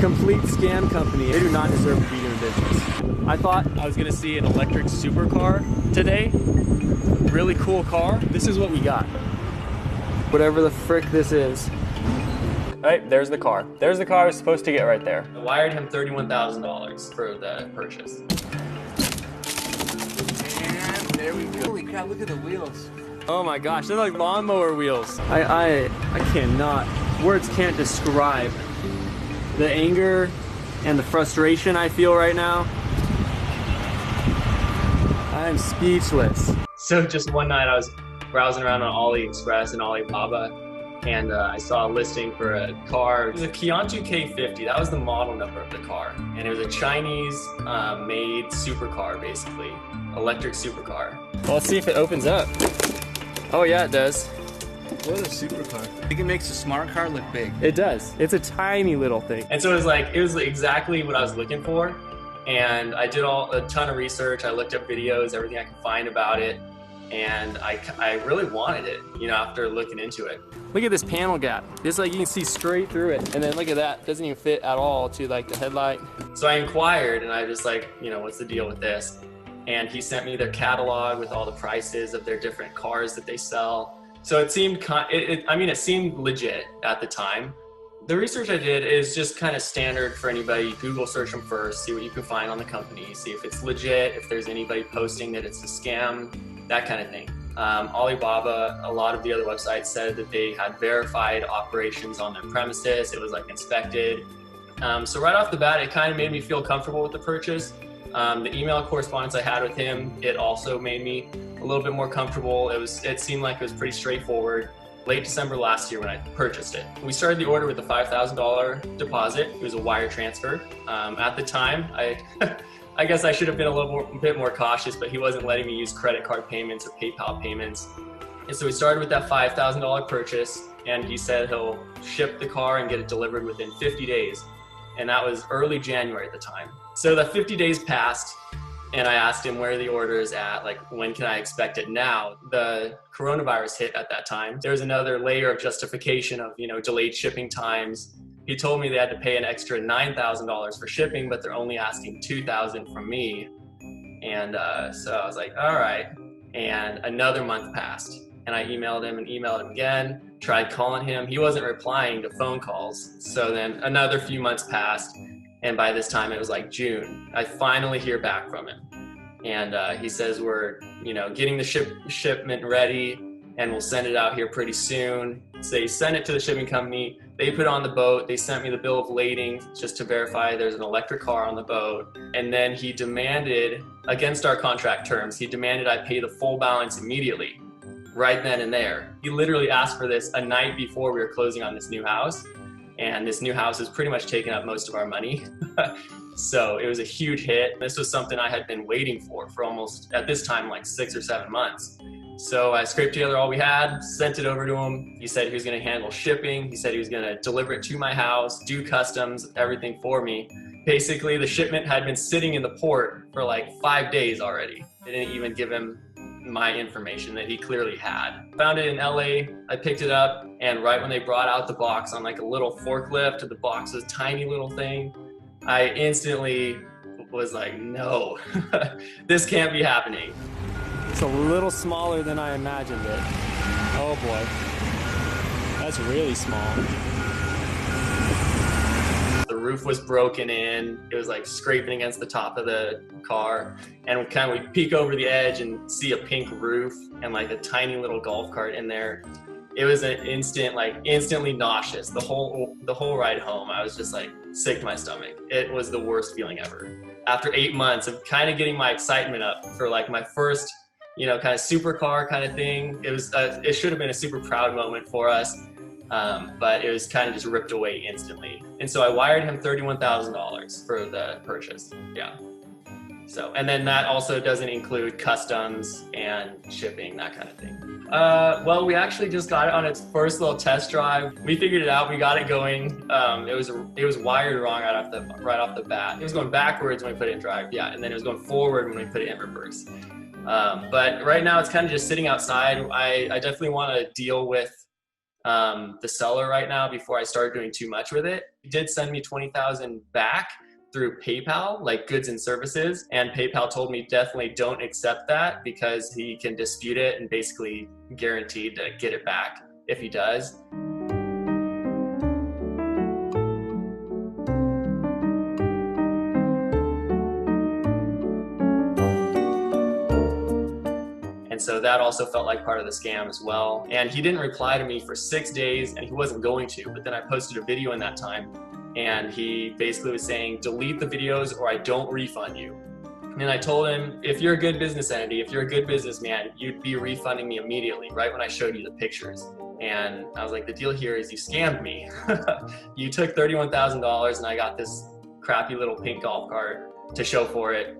Complete scam company. They do not deserve to be doing business. I thought I was gonna see an electric supercar today. Really cool car. This is what we got. Whatever the frick this is. All right, there's the car. There's the car I was supposed to get right there. I wired him $31,000 for the purchase. And there we go. Holy crap, look at the wheels. Oh my gosh, they're like lawnmower wheels. I cannot, words can't describe the anger and the frustration I feel right now. I'm speechless. So just one night I was browsing around on AliExpress and Alibaba, and I saw a listing for a car. It was a Kiantu K50. That was the model number of the car. And it was a Chinese made supercar, basically. Electric supercar. Well, let's see if it opens up. Oh yeah, it does. What a supercar. I think it makes a smart car look big. It does. It's a tiny little thing. And so it was exactly what I was looking for. And I did a ton of research. I looked up videos, everything I could find about it. And I really wanted it, you know, after looking into it. Look at this panel gap. It's like you can see straight through it. And then look at that, it doesn't even fit at all to like the headlight. So I inquired and I just like, you know, what's the deal with this? And he sent me their catalog with all the prices of their different cars that they sell. So it seemed, it seemed legit at the time. The research I did is just kind of standard for anybody. Google search them first, see what you can find on the company, see if it's legit, if there's anybody posting that it's a scam, that kind of thing. Alibaba, a lot of the other websites said that they had verified operations on their premises. It was like inspected. So right off the bat, it kind of made me feel comfortable with the purchase. The email correspondence I had with him, it also made me a little bit more comfortable. It seemed like it was pretty straightforward. Late December last year when I purchased it. We started the order with a $5,000 deposit. It was a wire transfer. At the time, I guess I should have been a bit more cautious, but he wasn't letting me use credit card payments or PayPal payments. And so we started with that $5,000 purchase, and he said he'll ship the car and get it delivered within 50 days. And that was early January at the time. So the 50 days passed, and I asked him where the order is at, like when can I expect it now? The coronavirus hit at that time. There was another layer of justification of, you know, delayed shipping times. He told me they had to pay an extra $9,000 for shipping, but they're only asking $2,000 from me. And so I was like, all right. And another month passed, and I emailed him and emailed him again, tried calling him. He wasn't replying to phone calls. So then another few months passed. And by this time it was like June. I finally hear back from him. And he says we're, you know, getting the shipment ready and we'll send it out here pretty soon. So they sent it to the shipping company. They put it on the boat. They sent me the bill of lading just to verify there's an electric car on the boat. And then he demanded, against our contract terms, he demanded I pay the full balance immediately, right then and there. He literally asked for this a night before we were closing on this new house. And this new house has pretty much taken up most of our money. So it was a huge hit. This was something I had been waiting for almost, at this time, like 6 or 7 months. So I scraped together all we had, sent it over to him. He said he was gonna handle shipping. He said he was gonna deliver it to my house, do customs, everything for me. Basically, the shipment had been sitting in the port for like 5 days already. They didn't even give him my information that he clearly had. Found it in LA, I picked it up, and right when they brought out the box on like a little forklift, the box was a tiny little thing, I instantly was like, no, this can't be happening. It's a little smaller than I imagined it. Oh boy, that's really small. The roof was broken in. It was like scraping against the top of the car. And we peek over the edge and see a pink roof and like a tiny little golf cart in there. It was an instantly nauseous. The whole ride home, I was just like sick to my stomach. It was the worst feeling ever. After 8 months of kind of getting my excitement up for like my first, you know, kind of supercar kind of thing, it should have been a super proud moment for us. But it was kind of just ripped away instantly. And so I wired him $31,000 for the purchase. Yeah. So, and then that also doesn't include customs and shipping, that kind of thing. Well, we actually just got it on its first little test drive. We figured it out. We got it going. It was wired wrong right off the bat. It was going backwards when we put it in drive. Yeah, and then it was going forward when we put it in reverse. But right now it's kind of just sitting outside. I definitely want to deal with the seller right now before I start doing too much with it. He did send me $20,000 back through PayPal, like goods and services. And PayPal told me definitely don't accept that because he can dispute it and basically guaranteed to get it back if he does. And so that also felt like part of the scam as well. And he didn't reply to me for 6 days, and he wasn't going to, but then I posted a video in that time, and he basically was saying, delete the videos or I don't refund you. And I told him, if you're a good business entity, if you're a good businessman, you'd be refunding me immediately, right when I showed you the pictures. And I was like, the deal here is you scammed me. You took $31,000 and I got this crappy little pink golf cart to show for it.